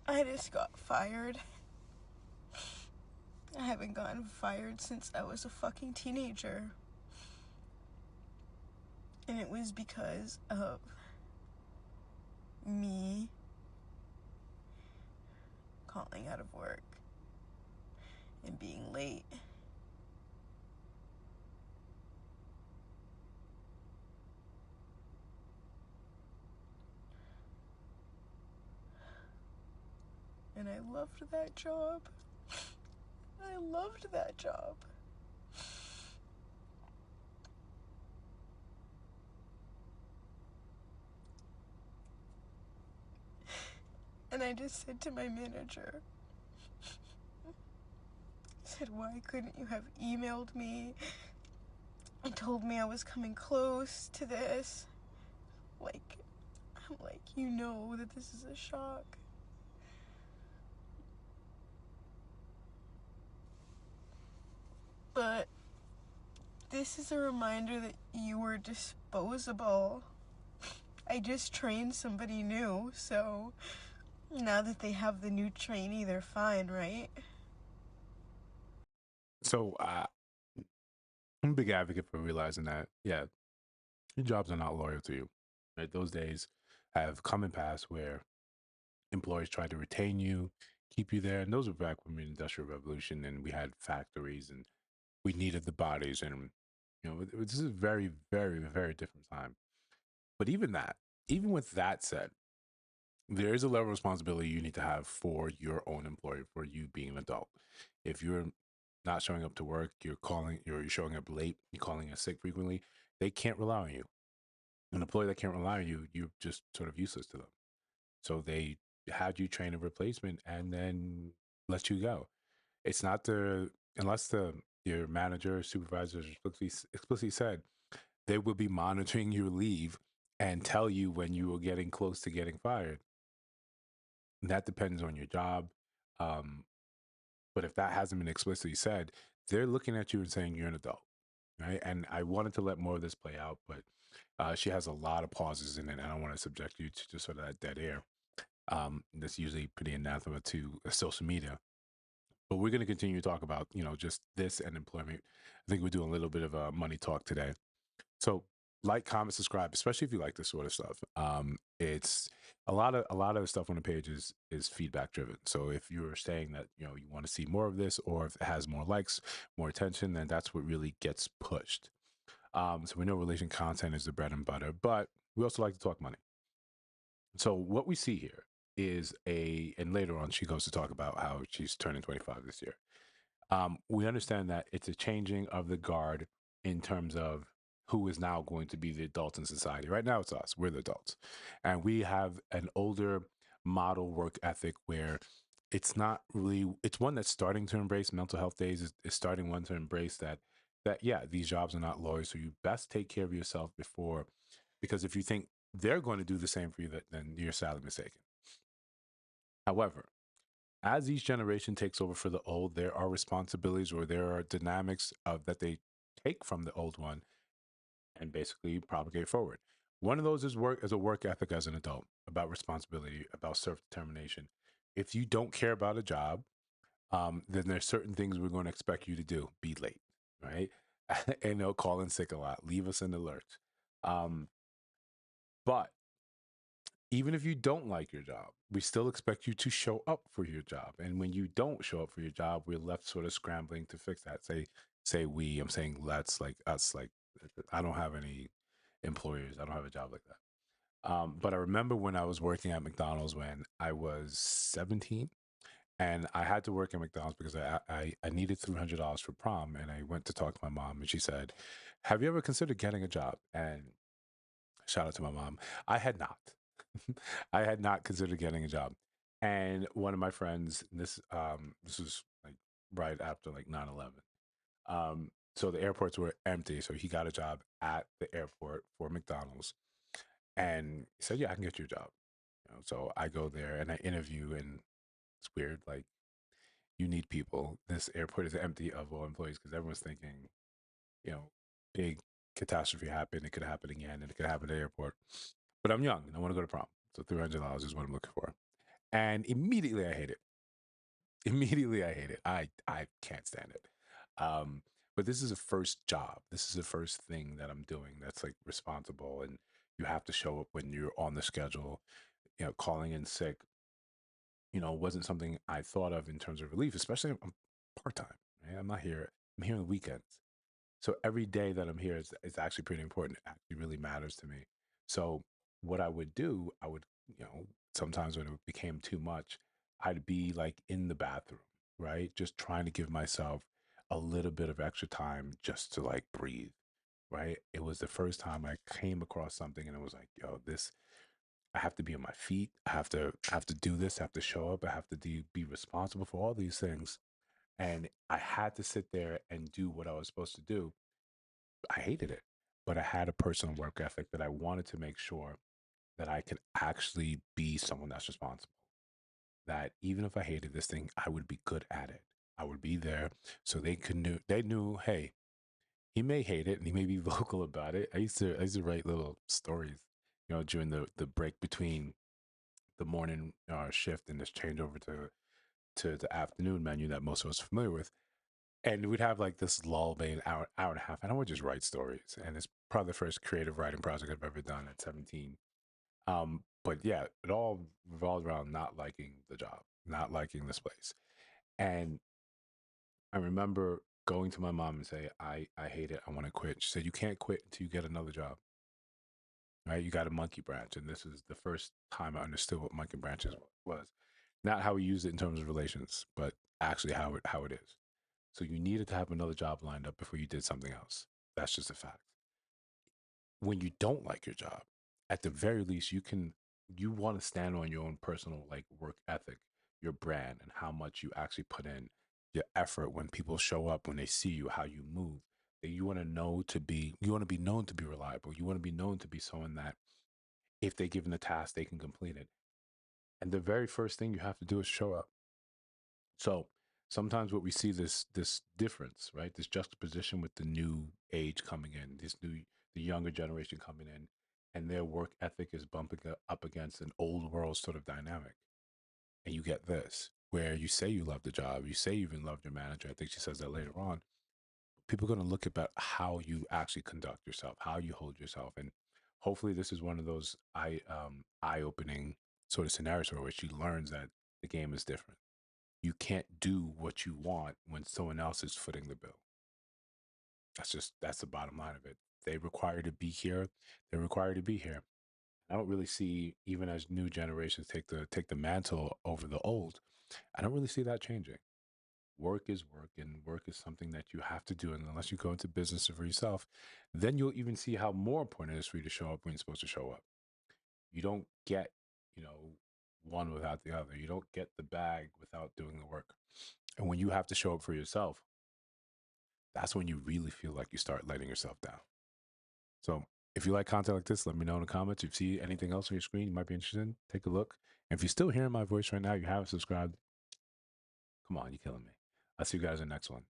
I just got fired. I haven't gotten fired since I was a fucking teenager. And it was because of me calling out of work and being late. And I loved that job. I loved that job. And I just said to my manager, I said, why couldn't you have emailed me and told me I was coming close to this? Like, I'm like, you know that this is a shock. But this is a reminder that you were disposable. I just trained somebody new, so now that they have the new trainee, they're fine, right? So I'm a big advocate for realizing that, yeah, your jobs are not loyal to you. Right? Those days have come and passed where employers tried to retain you, keep you there. And those were back when the Industrial Revolution and we had factories and we needed the bodies. And, this is a very, very, very different time. But even with that said, there is a level of responsibility you need to have for your own employer, for you being an adult. If you're not showing up to work, you're showing up late, you're calling in sick frequently, they can't rely on you. An employee that can't rely on you, you're just sort of useless to them. So they had you train a replacement and then let you go. It's not unless your manager or supervisor explicitly said they will be monitoring your leave and tell you when you are getting close to getting fired. That depends on your job. Um, but if that hasn't been explicitly said, they're looking at you and saying you're an adult, right? And I wanted to let more of this play out, but she has a lot of pauses in it. And I don't want to subject you to just sort of that dead air. That's usually pretty anathema to social media. But we're going to continue to talk about, just this and employment. I think we're doing a little bit of a money talk today. So like, comment, subscribe, especially if you like this sort of stuff. It's a lot of the stuff on the page is feedback driven. So if you're saying that you want to see more of this, or if it has more likes, more attention, then that's what really gets pushed. So we know relation content is the bread and butter, but we also like to talk money. So what we see here is and later on she goes to talk about how she's turning 25 this year. We understand that it's a changing of the guard in terms of who is now going to be the adults in society. Right now, it's us. We're the adults. And we have an older model work ethic where it's one that's starting to embrace mental health days, is starting one to embrace that, yeah, these jobs are not lawyers. So you best take care of yourself before, because if you think they're going to do the same for you, then you're sadly mistaken. However, as each generation takes over for the old, there are responsibilities or there are dynamics that they take from the old one and basically propagate forward. One of those is a work ethic as an adult, about responsibility, about self-determination. If you don't care about a job, then there's certain things we're going to expect you to do. Be late, right? And they'll call in sick a lot. Leave us in the lurch. Um, but even if you don't like your job, we still expect you to show up for your job. And when you don't show up for your job, we're left sort of scrambling to fix that. Say we, I'm saying let's, like us, like I don't have any employers. I don't have a job like that. But I remember when I was working at McDonald's when I was 17 and I had to work at McDonald's because I needed $300 for prom. And I went to talk to my mom and she said, have you ever considered getting a job? And shout out to my mom. I had not. I had not considered getting a job. And one of my friends, this was like right after like 9/11. So the airports were empty. So he got a job at the airport for McDonald's. And he said, yeah, I can get you a job. So I go there and I interview, and it's weird. Like, you need people. This airport is empty of all employees because everyone's thinking, you know, big catastrophe happened. It could happen again, and it could happen at the airport. But I'm young and I want to go to prom. So $300 is what I'm looking for. And immediately I hate it. Immediately I hate it. I can't stand it. Um, but this is a first job. This is the first thing that I'm doing that's like responsible, and you have to show up when you're on the schedule. You know, calling in sick, wasn't something I thought of in terms of relief, especially I'm part time. Right? I'm not here. I'm here on the weekends. So every day that I'm here is actually pretty important. It actually really matters to me. So what I would do, sometimes when it became too much, I'd be like in the bathroom, right? Just trying to give myself a little bit of extra time just to like breathe, right? It was the first time I came across something and it was like, yo, this I have to be on my feet. I have to do this. I have to show up. I have to be responsible for all these things. And I had to sit there and do what I was supposed to do. I hated it, but I had a personal work ethic that I wanted to make sure that I could actually be someone that's responsible. That even if I hated this thing, I would be good at it. I would be there so they knew, hey, he may hate it and he may be vocal about it. I used to write little stories, during the break between the morning shift and this changeover to the afternoon menu that most of us are familiar with. And we'd have like this lullaby an hour and a half, and I would just write stories. And it's probably the first creative writing project I've ever done at 17. But yeah, it all revolved around not liking the job, not liking this place. And I remember going to my mom and say, I hate it. I want to quit. She said, you can't quit until you get another job, right? You got a monkey branch. And this is the first time I understood what monkey branches was. Not how we use it in terms of relations, but actually how it is. So you needed to have another job lined up before you did something else. That's just a fact. When you don't like your job, at the very least, you want to stand on your own personal like work ethic, your brand, and how much you actually put in your effort when people show up, when they see you, how you move. That you want to be known to be reliable. You want to be known to be someone that if they're given a task, they can complete it. And the very first thing you have to do is show up. So sometimes what we see this difference, right? This juxtaposition with the new age coming in, the younger generation coming in, and their work ethic is bumping up against an old world sort of dynamic. And you get this, where you say you love the job, you say you even loved your manager. I think she says that later on. People are going to look about how you actually conduct yourself, how you hold yourself, and hopefully this is one of those eye opening sort of scenarios where she learns that the game is different. You can't do what you want when someone else is footing the bill. That's the bottom line of it. They require to be here. They're required to be here. I don't really see, even as new generations take the mantle over the old, I don't really see that changing. Work is work, and work is something that you have to do. And unless you go into business for yourself, then you'll even see how more important it is for you to show up when you're supposed to show up. You don't get, you know, one without the other. You don't get the bag without doing the work. And when you have to show up for yourself, that's when you really feel like you start letting yourself down. So if you like content like this, let me know in the comments. If you see anything else on your screen you might be interested in, take a look. And if you're still hearing my voice right now, you haven't subscribed, come on, you're killing me. I'll see you guys in the next one.